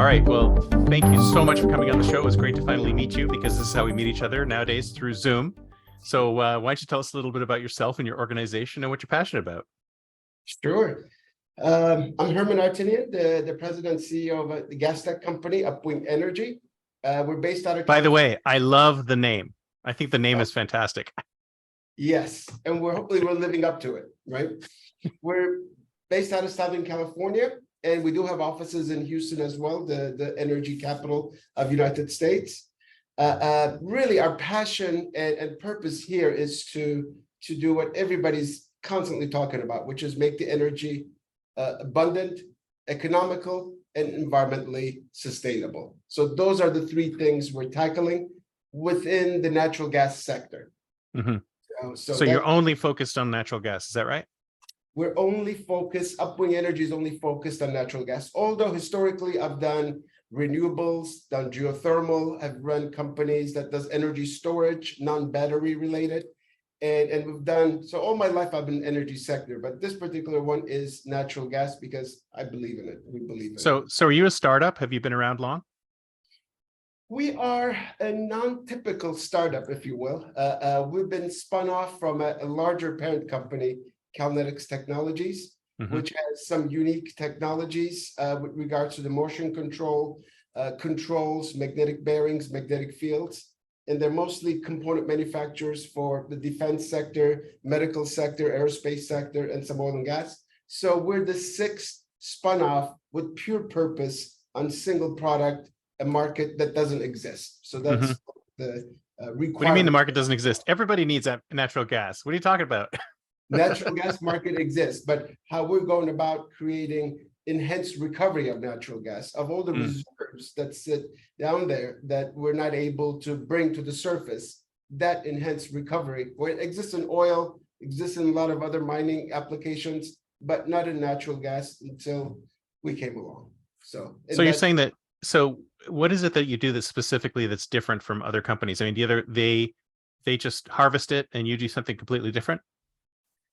right. Well, thank you so much for coming on the show. It was great to finally meet you because this is how we meet each other nowadays through Zoom. So why don't you tell us a little bit about yourself and your organization and what you're passionate about? Sure. I'm Herman, the president and CEO of the gas tech company, Upwing Energy. We're based out of By the California. way, I love the name. I think the name is fantastic. Yes, and hopefully we're living up to it, right? We're based out of Southern California, and we do have offices in Houston as well, the energy capital of United States. Really, our passion and purpose here is to do what everybody's constantly talking about, which is make the energy abundant, economical, and environmentally sustainable. So those are the three things we're tackling within the natural gas sector. Mhm. So you're only focused on natural gas, is that right? We're only focused, Upwing Energy is only focused on natural gas. Although historically I've done renewables, done geothermal, I've run companies that does energy storage, non-battery related. And we've done, so all my life I've been energy sector, but this particular one is natural gas because I believe in it. We believe in it. So are you a startup? Have you been around long? We are a non-typical startup, if you will. We've been spun off from a larger parent company, Calnetics Technologies, which has some unique technologies with regards to the motion control, controls, magnetic bearings, magnetic fields. And they're mostly component manufacturers for the defense sector, medical sector, aerospace sector, and some oil and gas. So we're the sixth spun off with pure purpose on single product, a market that doesn't exist. So that's the requirement. What do you mean the market doesn't exist? Everybody needs natural gas. What are you talking about? Natural gas market exists, but how we're going about creating enhanced recovery of natural gas, of all the reserves that sit down there that we're not able to bring to the surface, that enhanced recovery, where it exists in oil, exists in a lot of other mining applications, but not in natural gas until we came along. So you're saying that, so what is it that you do that specifically that's different from other companies? I mean, they just harvest it and you do something completely different?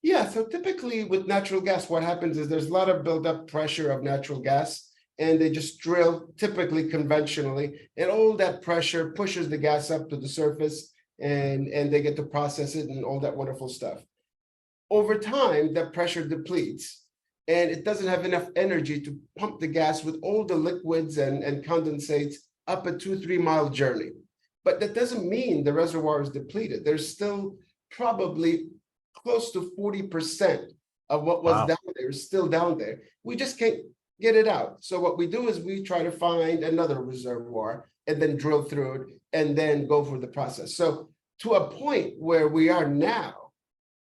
Yeah, so typically with natural gas, what happens is there's a lot of buildup pressure of natural gas, and they just drill typically conventionally, and all that pressure pushes the gas up to the surface, and they get to process it and all that wonderful stuff. Over time, that pressure depletes, and it doesn't have enough energy to pump the gas with all the liquids and condensates up a 2-3 mile journey. But that doesn't mean the reservoir is depleted. There's still probably close to 40% of what was down there is still down there. We just can't get it out. So what we do is we try to find another reservoir and then drill through it and then go through the process. So to a point where we are now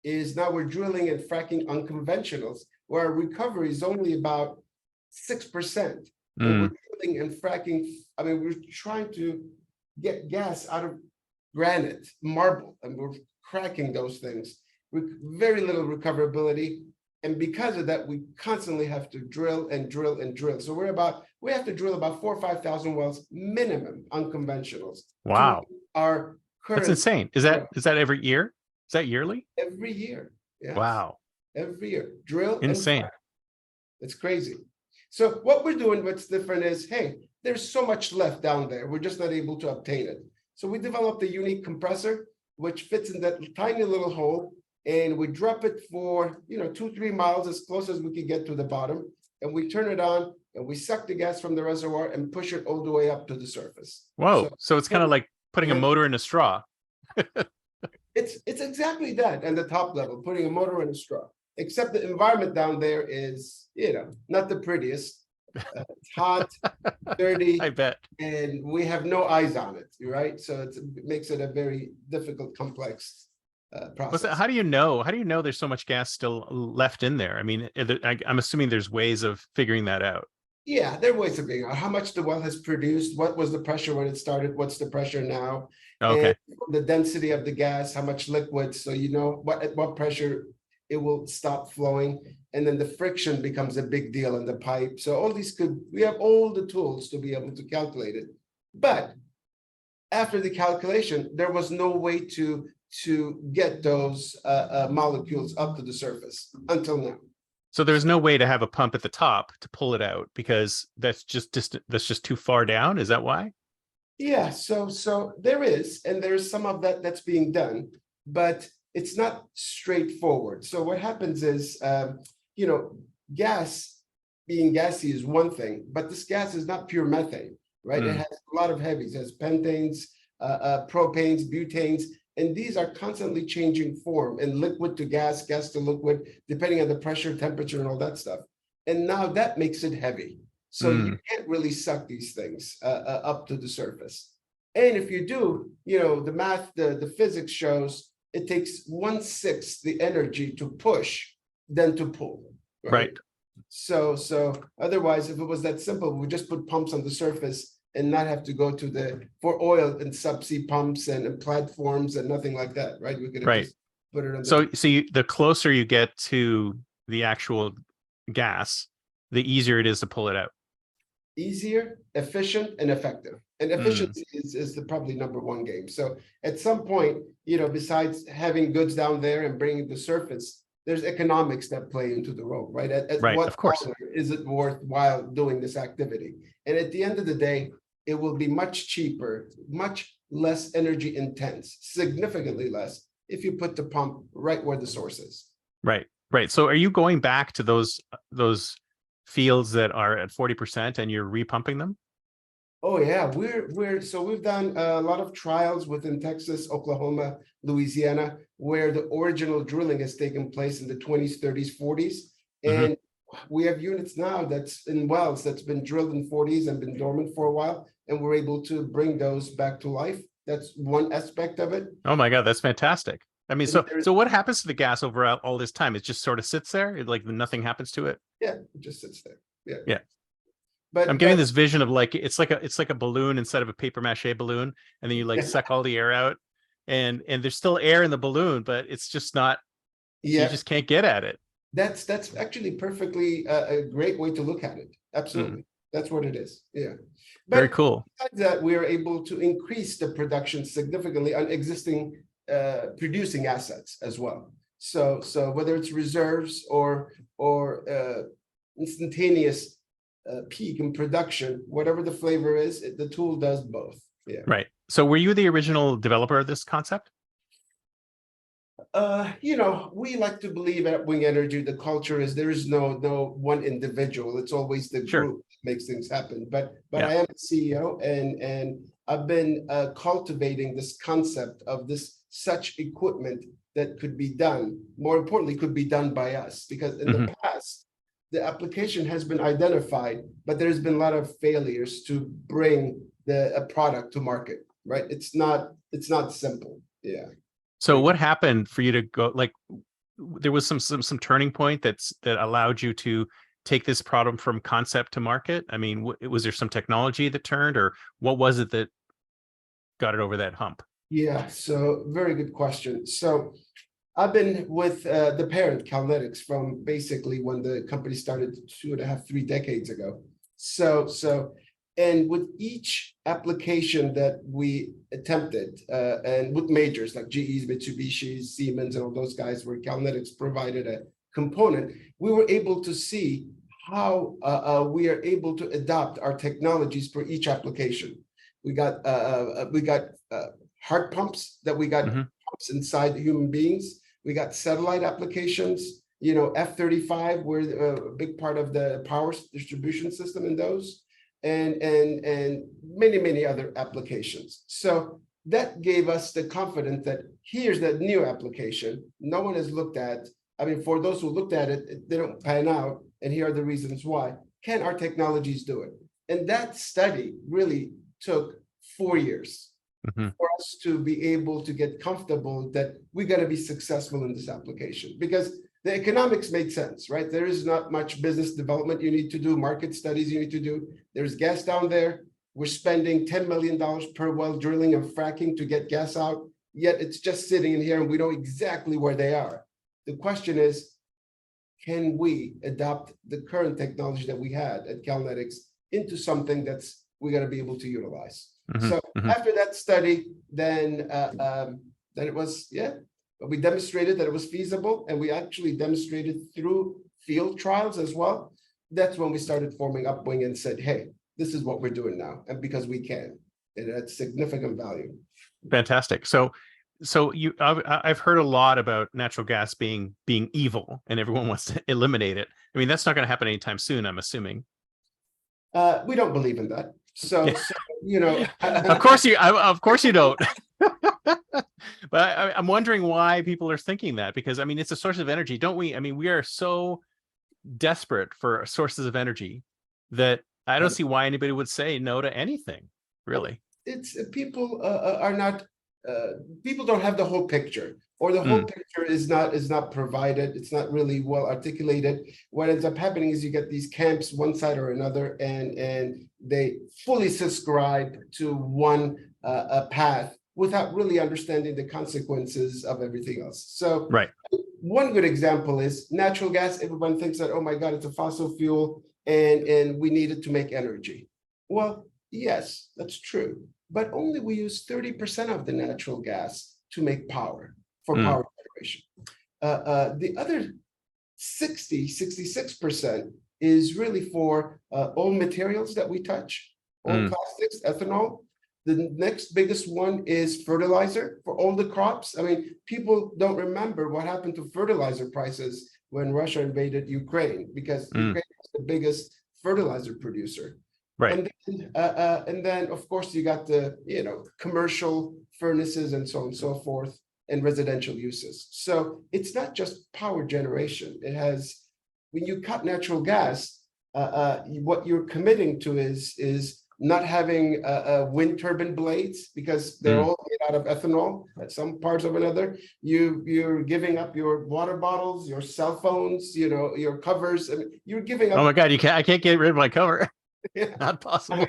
is now we're drilling and fracking unconventionals, where our recovery is only about 6%. And we're drilling and fracking. I mean, we're trying to get gas out of granite, marble, and we're cracking those things with very little recoverability. And because of that, we constantly have to drill and drill and drill. So we have to drill about 4,000 or 5,000 wells minimum unconventionals. Wow. Our current, that's insane. Is that every year? Is that yearly? Every year. Yes. Wow. Every year. Drill. Insane. It's crazy. So what we're doing, what's different is, hey, there's so much left down there. We're just not able to obtain it. So we developed a unique compressor, which fits in that tiny little hole. And we drop it for 2-3 miles, as close as we could get to the bottom, and we turn it on and we suck the gas from the reservoir and push it all the way up to the surface. Whoa! So it's kind of like putting a motor in a straw. It's exactly that, and the top level, putting a motor in a straw. Except the environment down there is not the prettiest. It's hot, dirty. I bet. And we have no eyes on it, right? So it makes it a very difficult, complex process. How do you know there's so much gas still left in there? I mean, I'm assuming there's ways of figuring that out. Yeah, there are ways of figuring out how much the well has produced, what was the pressure when it started, what's the pressure now, okay, and the density of the gas, how much liquid, so at what pressure it will stop flowing, and then the friction becomes a big deal in the pipe. So all these we have all the tools to be able to calculate it. But after the calculation, there was no way to get those molecules up to the surface until now. So there's no way to have a pump at the top to pull it out because that's just too far down. Is that why? Yeah, so there is, and there's some of that that's being done, but it's not straightforward. So what happens is, you know, gas being gassy is one thing, but this gas is not pure methane, right? It has a lot of heavies, it has pentanes, propanes, butanes, and these are constantly changing form and liquid to gas, gas to liquid, depending on the pressure, temperature, and all that stuff. And now that makes it heavy. So you can't really suck these things up to the surface. And if you do, you know, the math, the physics shows it takes 1/6 the energy to push than to pull. Right. So otherwise, if it was that simple, we would just put pumps on the surface and not have to go to for oil and subsea pumps and platforms and nothing like that, right? We could Right. just put it on. So the closer you get to the actual gas, the easier it is to pull it out. Easier, efficient, and effective. And efficiency is the probably number one game. So at some point, you know, besides having goods down there and bringing the surface, there's economics that play into the role, right? Right, what of course. is it worthwhile doing this activity? And at the end of the day, it will be much cheaper, much less energy intense, significantly less, if you put the pump right where the source is. Right. So are you going back to those fields that are at 40% and you're repumping them? Oh yeah, we've done a lot of trials within Texas, Oklahoma, Louisiana, where the original drilling has taken place in the 20s, 30s, 40s. And we have units now that's in wells that's been drilled in 40s and been dormant for a while, and we're able to bring those back to life. That's one aspect of it. Oh my God, that's fantastic. I mean, so what happens to the gas over all this time? It just sort of sits there, like nothing happens to it. Yeah, it just sits there. Yeah. But I'm getting this vision of like it's like a balloon instead of a paper mache balloon, and then you like suck all the air out, and there's still air in the balloon, but it's just not. You just can't get at it. That's actually perfectly a great way to look at it. Absolutely, that's what it is. Yeah, but very cool. Besides that, we are able to increase the production significantly on existing producing assets as well. So whether it's reserves or instantaneous peak in production, whatever the flavor is, the tool does both. Yeah. Right. So were you the original developer of this concept? You know, we like to believe at Upwing Energy, the culture is there is no one individual. It's always the group that makes things happen. But I am a CEO, and I've been cultivating this concept of such equipment that could be done. More importantly, could be done by us, because in the past, the application has been identified, but there's been a lot of failures to bring a product to market, right? It's not simple. Yeah. So what happened for you to go, like, there was some turning point that allowed you to take this product from concept to market? I mean, was there some technology that turned, or what was it that got it over that hump? Yeah, so very good question. So I've been with the parent Calnetics from basically when the company started 2.5, 3 decades ago. And with each application that we attempted, and with majors like GE's, Mitsubishi's, Siemens, and all those guys, where Calnetics provided a component, we were able to see how we are able to adopt our technologies for each application. We got heart pumps that we got pumps inside human beings. We got satellite applications, you know, F-35, we're a big part of the power distribution system in those. And many other applications. So that gave us the confidence that here's that new application no one has looked at. I mean, for those who looked at it, they don't pan out, and here are the reasons why. Can our technologies do it? And that study really took 4 years for us to be able to get comfortable that we got to be successful in this application, because the economics made sense, right? There is not much business development you need to do, market studies you need to do. There's gas down there. We're spending $10 million per well drilling and fracking to get gas out, yet it's just sitting in here and we know exactly where they are. The question is, can we adopt the current technology that we had at Calnetics into something that's we got to be able to utilize? So after that study, then it was, we demonstrated that it was feasible, and we actually demonstrated through field trials as well. That's when we started forming Upwing and said, hey, this is what we're doing now, and because we can, and that's significant value. Fantastic. So I've heard a lot about natural gas being evil, and everyone wants to eliminate it. I mean, that's not going to happen anytime soon, I'm assuming. We don't believe in that. So, Yeah. so you know, of course you don't. But I'm wondering why people are thinking that, because I mean, it's a source of energy, don't we? I mean, we are so desperate for sources of energy that I don't see why anybody would say no to anything, really. It's people are not people don't have the whole picture, or the whole picture is not provided. It's not really well articulated. What ends up happening is you get these camps, one side or another, and they fully subscribe to one path without really understanding the consequences of everything else. So right. One good example is natural gas. Everyone thinks that, oh my God, it's a fossil fuel and we need it to make energy. Well, yes, that's true. But only we use 30% of the natural gas to make power, for power generation. The other 66% is really for all materials that we touch, all plastics, ethanol. The next biggest one is fertilizer for all the crops. I mean, people don't remember what happened to fertilizer prices when Russia invaded Ukraine, because Ukraine was the biggest fertilizer producer. Right. And then of course you got the commercial furnaces and so on and so forth, and residential uses. So it's not just power generation. It has, when you cut natural gas, what you're committing to is not having wind turbine blades, because they're all made out of ethanol at some parts of another. You're giving up your water bottles, your cell phones, your covers. I mean, you're giving up. Oh my God, I can't get rid of my cover. Yeah. Not possible.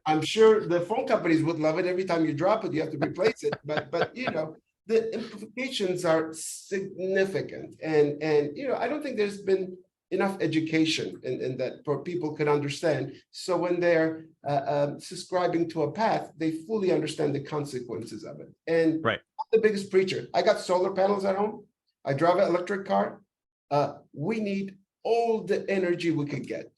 I'm sure the phone companies would love it. Every time you drop it, you have to replace it. But the implications are significant, and I don't think there's been enough education in that for people could understand. So when they're subscribing to a path, they fully understand the consequences of it. And right. I'm the biggest preacher. I got solar panels at home. I drive an electric car. We need all the energy we could get.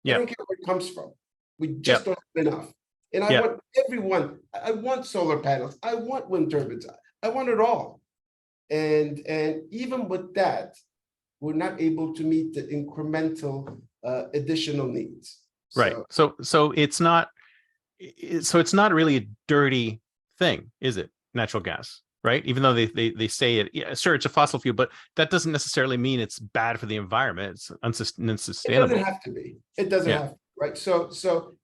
I don't care where it comes from. We just don't have enough. And I want everyone, I want solar panels. I want wind turbines. I want it all. And even with that, we're not able to meet the incremental additional needs. Right. So it's not really a dirty thing, is it? Natural gas, right? Even though they say it, yeah, sure, it's a fossil fuel, but that doesn't necessarily mean it's bad for the environment. It's unsustainable. It doesn't have to be. It doesn't have to, right? So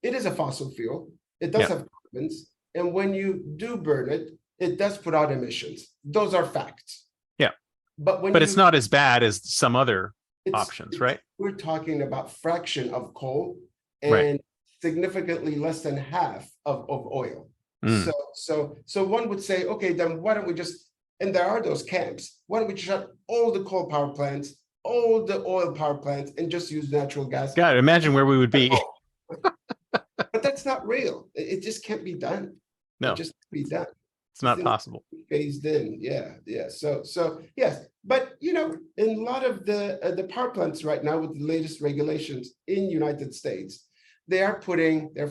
it is a fossil fuel. It does have carbons, and when you do burn it, it does put out emissions. Those are facts. Yeah. But it's not as bad as some other options, right? We're talking about fraction of coal and significantly less than half of oil. So one would say, okay, then why don't we just, and there are those camps, why don't we shut all the coal power plants, all the oil power plants, and just use natural gas? God, imagine where we would be. But that's not real. It just can't be done. No, it just can't be done. It's not possible. Phased in, yeah. So yes, but in a lot of the power plants right now with the latest regulations in United States, they're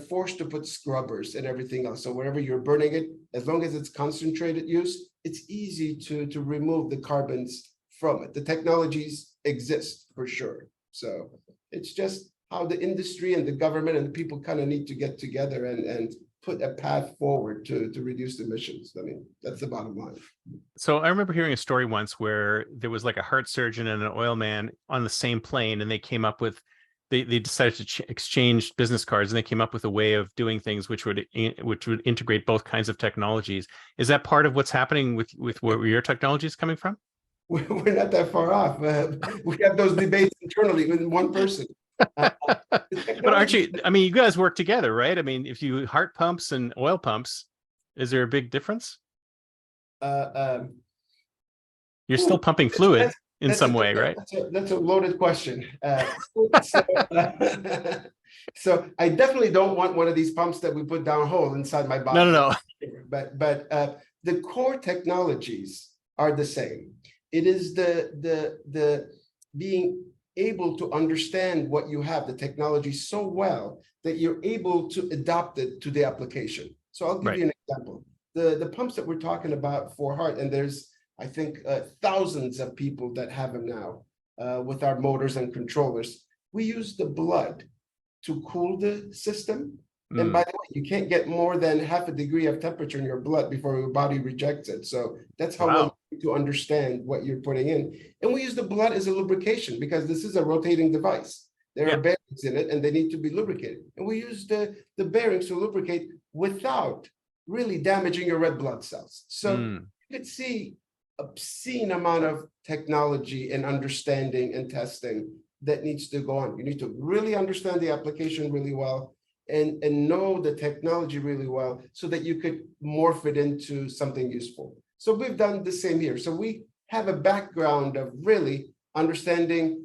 forced to put scrubbers and everything else. So wherever you're burning it, as long as it's concentrated use, it's easy to remove the carbons from it. The technologies exist for sure. So it's just how the industry and the government and the people kind of need to get together and put a path forward to reduce emissions. I mean, that's the bottom line. So I remember hearing a story once where there was like a heart surgeon and an oil man on the same plane, and they came up with, they decided to exchange business cards, and they came up with a way of doing things which would integrate both kinds of technologies. Is that part of what's happening with where your technology is coming from? We're not that far off. We have those debates internally with one person. But aren't you, I mean, you guys work together, right? I mean, if you heart pumps and oil pumps, is there a big difference? You're still pumping fluid in some way, right? That's a loaded question. So I definitely don't want one of these pumps that we put downhole inside my body. No. But the core technologies are the same. It is the being able to understand what you have, the technology so well that you're able to adopt it to the application. So I'll give you an example. The pumps that we're talking about for heart, and there's, I think, thousands of people that have them now with our motors and controllers. We use the blood to cool the system. And by the way, you can't get more than half a degree of temperature in your blood before your body rejects it. So that's how well you need to understand what you're putting in. And we use the blood as a lubrication because this is a rotating device. There are bearings in it and they need to be lubricated. And we use the bearings to lubricate without really damaging your red blood cells. So you could see an obscene amount of technology and understanding and testing that needs to go on. You need to really understand the application really well and know the technology really well so that you could morph it into something useful. So we've done the same here. So we have a background of really understanding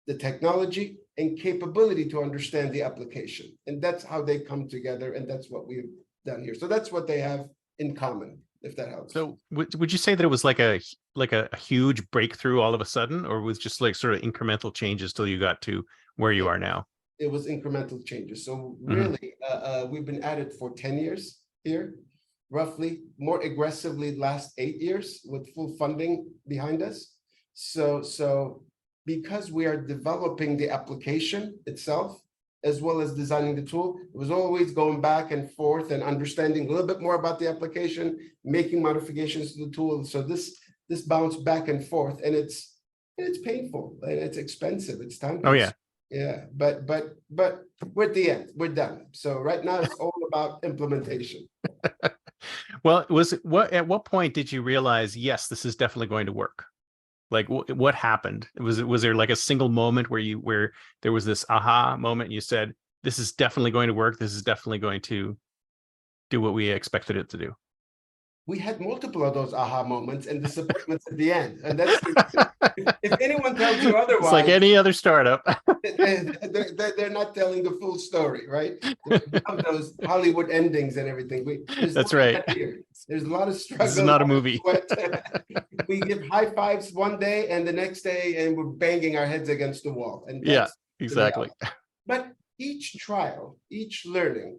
the technology and capability to understand the application. And that's how they come together. And that's what we've done here. So that's what they have in common, if that helps. So would you say that it was like a huge breakthrough all of a sudden, or was just like sort of incremental changes till you got to where you are now? It was incremental changes. So really, we've been at it for 10 years here, roughly, more aggressively last 8 years with full funding behind us. So because we are developing the application itself, as well as designing the tool, it was always going back and forth and understanding a little bit more about the application, making modifications to the tool. So this bounced back and forth, and it's painful and it's expensive. It's time. Oh yeah. Yeah, but we're at the end. We're done. So right now it's all about implementation. Well, at what point did you realize, yes, this is definitely going to work? Like what happened? Was there like a single moment where there was this aha moment and you said, this is definitely going to work. This is definitely going to do what we expected it to do? We had multiple of those aha moments and disappointments at the end. And that's if anyone tells you otherwise, it's like any other startup. they're not telling the full story, right? Of those Hollywood endings and everything. That's right. There's a lot of struggle. This is not a movie. We give high fives one day and the next day, and we're banging our heads against the wall. And yeah, exactly. But each trial, each learning,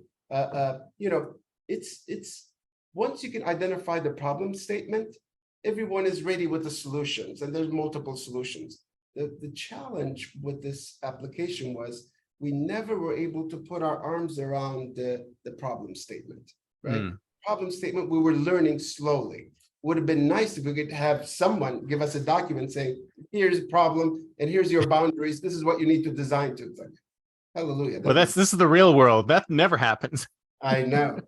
it's once you can identify the problem statement, everyone is ready with the solutions, and there's multiple solutions. The challenge with this application was we never were able to put our arms around the problem statement, right? Problem statement, we were learning slowly. Would have been nice if we could have someone give us a document saying, here's a problem, and here's your boundaries. This is what you need to design to. It's like, hallelujah. Well, this is the real world. That never happens. I know.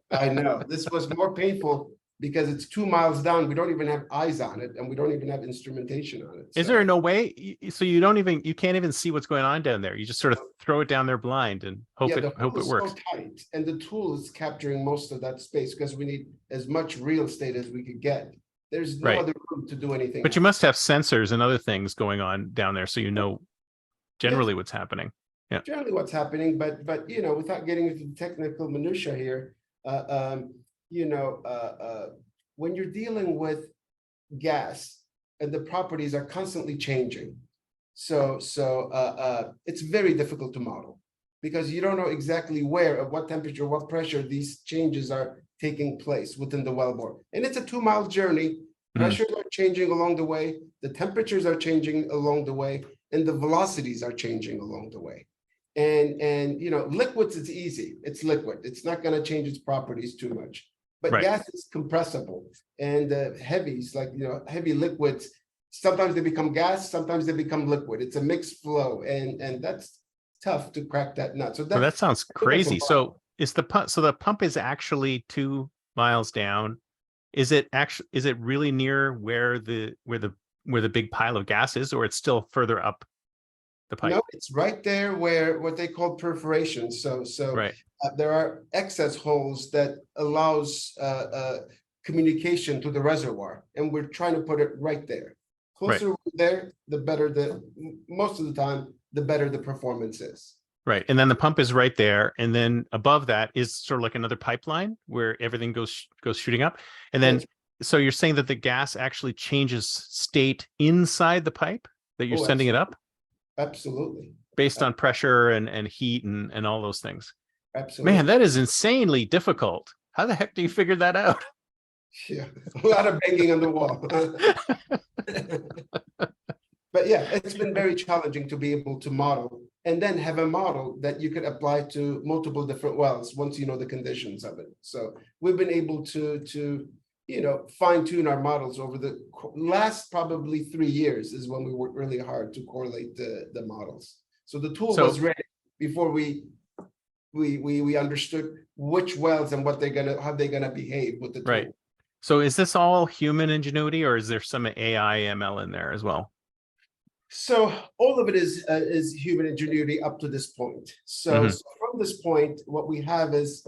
This was more painful because it's 2 miles down. We don't even have eyes on it, and we don't even have instrumentation on it. Is there no way? So you can't even see what's going on down there. You just sort of throw it down there blind and hope it works. So tight, and the tool is capturing most of that space because we need as much real estate as we could get. There's no other room to do anything. But you must have sensors and other things going on down there, so you know generally what's happening. Yeah. Generally what's happening, but without getting into the technical minutia here, when you're dealing with gas and the properties are constantly changing, so it's very difficult to model because you don't know exactly where, at what temperature, what pressure these changes are taking place within the wellbore. And it's a 2 mile journey. Pressures are changing along the way, the temperatures are changing along the way, and the velocities are changing along the way. And liquids, it's easy. It's liquid. It's not going to change its properties too much. But gas is compressible, and heavies, like heavy liquids, sometimes they become gas, sometimes they become liquid. It's a mixed flow, and that's tough to crack that nut. So that sounds crazy. So the pump is actually 2 miles down. Is it really near where the big pile of gas is, or it's still further up the pipe? No, it's right there where what they call perforations. So there are excess holes that allows communication to the reservoir, and we're trying to put it right there. Closer there, the better most of the time, the better the performance is. Right. And then the pump is right there. And then above that is sort of like another pipeline where everything goes shooting up. And then, so you're saying that the gas actually changes state inside the pipe that you're sending it up? Absolutely. based on pressure and heat and all those things. Absolutely. Man, that is insanely difficult. How the heck do you figure that out? Yeah, a lot of banging on the wall. But yeah, it's been very challenging to be able to model and then have a model that you could apply to multiple different wells once you know the conditions of it. So we've been able to fine tune our models over the last probably 3 years is when we worked really hard to correlate the models. So the tool was ready before we understood which wells and how they're gonna behave with the tool. Right. So is this all human ingenuity, or is there some AI ML in there as well? So all of it is human ingenuity up to this point. So from this point, what we have is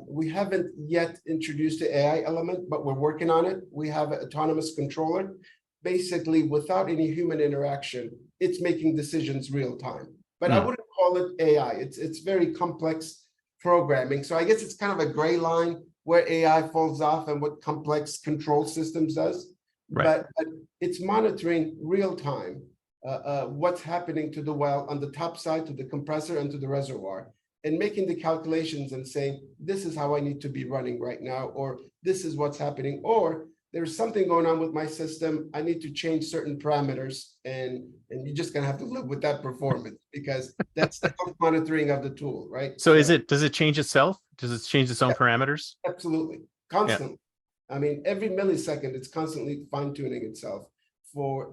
we haven't yet introduced the AI element, but we're working on it. We have an autonomous controller. Basically, without any human interaction, it's making decisions real time. But I wouldn't call it AI. It's very complex programming. So I guess it's kind of a gray line where AI falls off and what complex control systems does. Right. But it's monitoring real time what's happening to the well on the top side, to the compressor and to the reservoir, and making the calculations and saying, this is how I need to be running right now, or this is what's happening, or there's something going on with my system. I need to change certain parameters, and you're just gonna have to live with that performance because that's the monitoring of the tool, right? So does it change itself? Does it change its own parameters? Absolutely, constantly. Yeah. I mean, every millisecond, it's constantly fine-tuning itself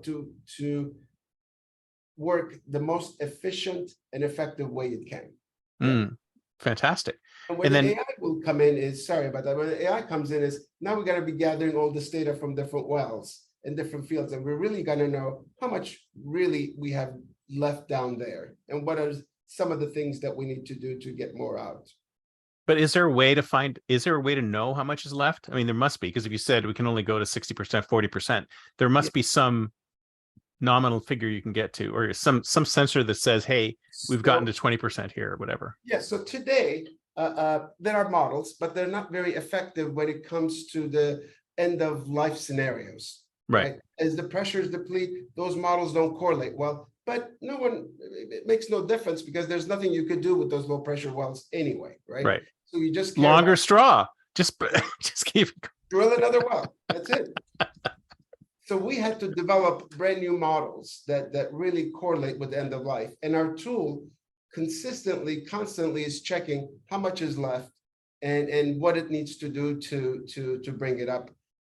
to work the most efficient and effective way it can. Fantastic. And when the AI will come in is, sorry about that, when the AI comes in is, now we're gonna be gathering all this data from different wells in different fields, and we're really gonna know how much really we have left down there, and what are some of the things that we need to do to get more out. But is there a way to know how much is left? I mean, there must be, because if you said we can only go to 60%, 40%, there must be some nominal figure you can get to, or some sensor that says, hey, we've gotten to 20% here or whatever. Yeah, so today, there are models, but they're not very effective when it comes to the end of life scenarios. Right. As the pressures deplete, those models don't correlate well, but it makes no difference because there's nothing you could do with those low pressure wells anyway, right? Right. So you just longer straw, just keep drill another well. That's it. So we had to develop brand new models that really correlate with the end of life, and our tool constantly is checking how much is left and what it needs to do to bring it up.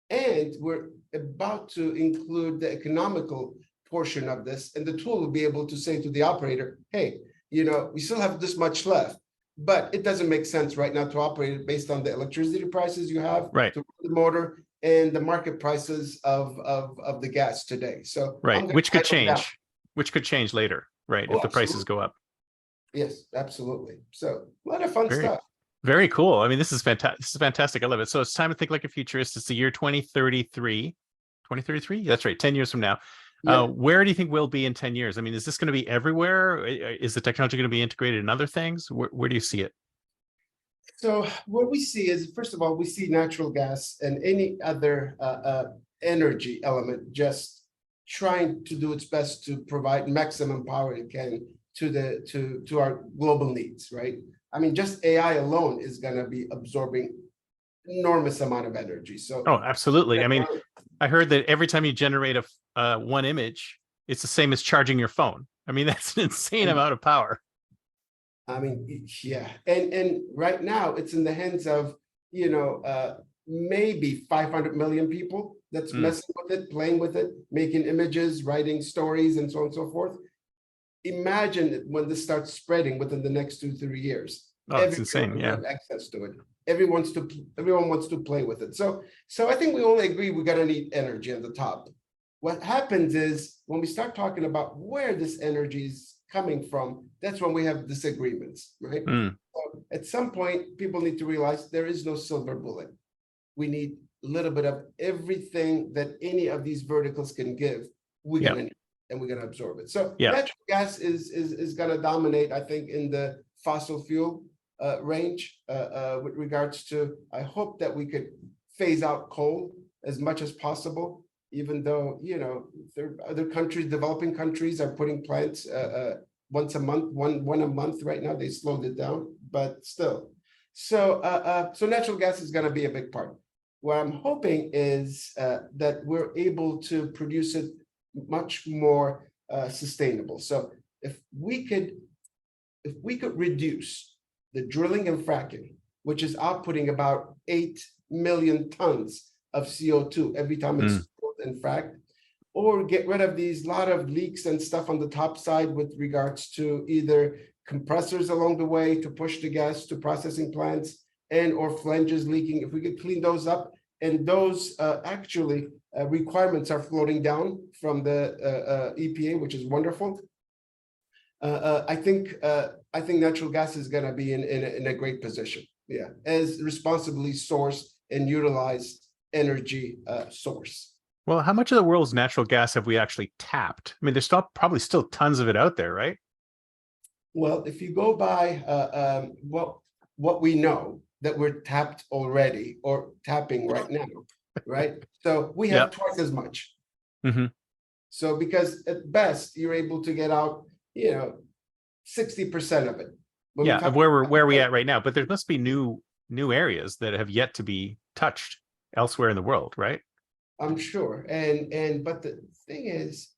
And we're about to include the economical portion of this, and the tool will be able to say to the operator, hey, we still have this much left, but it doesn't make sense right now to operate it based on the electricity prices you have, to run the motor, and the market prices of the gas today. So which could change later, right? If the prices go up. Yes, absolutely. So a lot of fun stuff. Very cool. I mean, this is fantastic. This is fantastic. I love it. So it's time to think like a futurist. It's the year 2033. 2033? That's right. 10 years from now. Yeah. Where do you think we'll be in 10 years? I mean, is this going to be everywhere? Is the technology going to be integrated in other things? Where do you see it? So what we see is, first of all, we see natural gas and any other energy element just trying to do its best to provide maximum power it can to our global needs, right? I mean, just AI alone is going to be absorbing enormous amount of energy. So absolutely. I mean, I heard that every time you generate one image, it's the same as charging your phone. I mean, that's an insane amount of power. I mean, yeah, and right now it's in the hands of maybe 500 million people that's messing with it, playing with it, making images, writing stories, and so on and so forth. Imagine when this starts spreading within the next 2-3 years. Oh, it's insane. Yeah, have access to it. Everyone wants to play with it. So I think we all agree we're gonna need energy at the top. What happens is when we start talking about where this energy is coming from, that's when we have disagreements, right? So at some point, people need to realize there is no silver bullet. We need a little bit of everything that any of these verticals can give. We're gonna need, and we're gonna absorb it. So natural gas is gonna dominate, I think, in the fossil fuel range with regards to. I hope that we could phase out coal as much as possible. even though, you know, there are other countries, developing countries are putting plants once a month, one a month right now. They slowed it down, but still. So so natural gas is going to be a big part. What I'm hoping is that we're able to produce it much more sustainable. So if we could reduce the drilling and fracking, which is outputting about 8 million tons of CO2 every time it's drilled and fracked, or get rid of these lot of leaks and stuff on the top side with regards to either compressors along the way to push the gas to processing plants and or flanges leaking. If we could clean those up, and those actually requirements are floating down from the EPA, which is wonderful. I think natural gas is going to be in a great position, yeah, as responsibly sourced and utilized energy source. Well, how much of the world's natural gas have we actually tapped? I mean, there's probably still tons of it out there, right? Well, if you go by what we know that we're tapped already or tapping right now, right? So we have twice as much. So because at best you're able to get out, you know, 60% of it. Of where we at right now, but there must be new areas that have yet to be touched elsewhere in the world, right? I'm sure. But the thing is,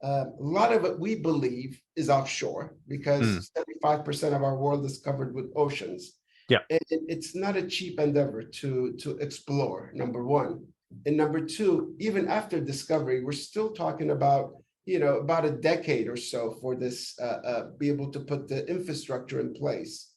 a lot of it we believe is offshore because 75% of our world is covered with oceans. Yeah. And it's not a cheap endeavor to explore, number one. And number two, even after discovery, we're still talking about, you know, about a decade or so for this, be able to put the infrastructure in place,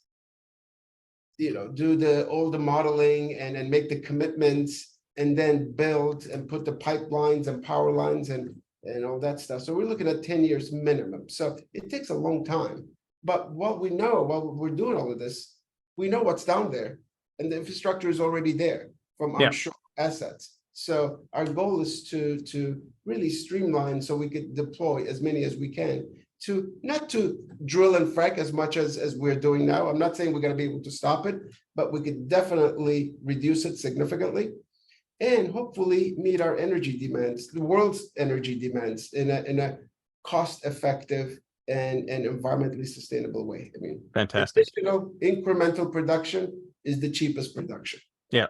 you know, do all the modeling and make the commitments and then build and put the pipelines and power lines and all that stuff. So we're looking at 10 years minimum. So it takes a long time. But what we know while we're doing all of this, we know what's down there and the infrastructure is already there from onshore assets. So our goal is to really streamline so we could deploy as many as we can to not to drill and frack as much as we're doing now. I'm not saying we're going to be able to stop it, but we could definitely reduce it significantly and hopefully meet our energy demands, the world's energy demands in a cost-effective and environmentally sustainable way. I mean, fantastic. Incremental production is the cheapest production. Yeah.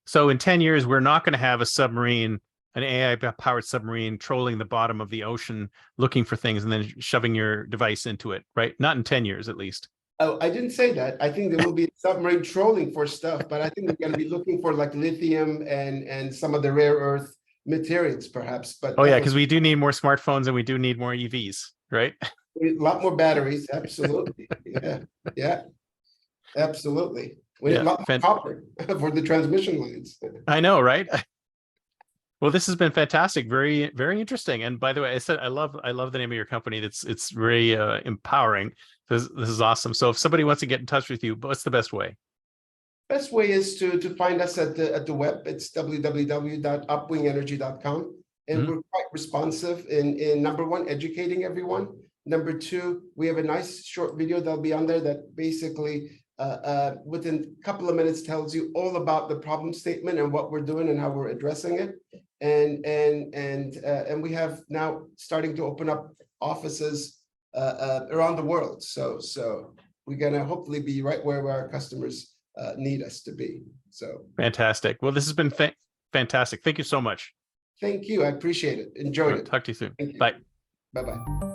So in 10 years, we're not going to have a submarine, an AI-powered submarine trolling the bottom of the ocean, looking for things and then shoving your device into it, right? Not in 10 years, at least. Oh, I didn't say that. I think there will be submarine trolling for stuff, but I think we're going to be looking for like lithium and some of the rare earth materials, perhaps. But oh yeah, because we do need more smartphones and we do need more EVs, right? A lot more batteries, absolutely. Yeah, absolutely. We need a lot more copper for the transmission lines. I know, right? Well, this has been fantastic, very, very interesting. And by the way, I said I love the name of your company. It's very empowering. This is awesome. So if somebody wants to get in touch with you, what's the best way? Best way is to find us at the web. It's www.upwingenergy.com. And we're quite responsive in number one, educating everyone. Number two, we have a nice short video that'll be on there that basically within a couple of minutes tells you all about the problem statement and what we're doing and how we're addressing it. And we have now starting to open up offices around the world. So we're gonna hopefully be right where our customers need us to be. So fantastic. Well, this has been fantastic. Thank you so much. Thank you. I appreciate it. Enjoyed it. Talk to you soon. Bye. Bye-bye.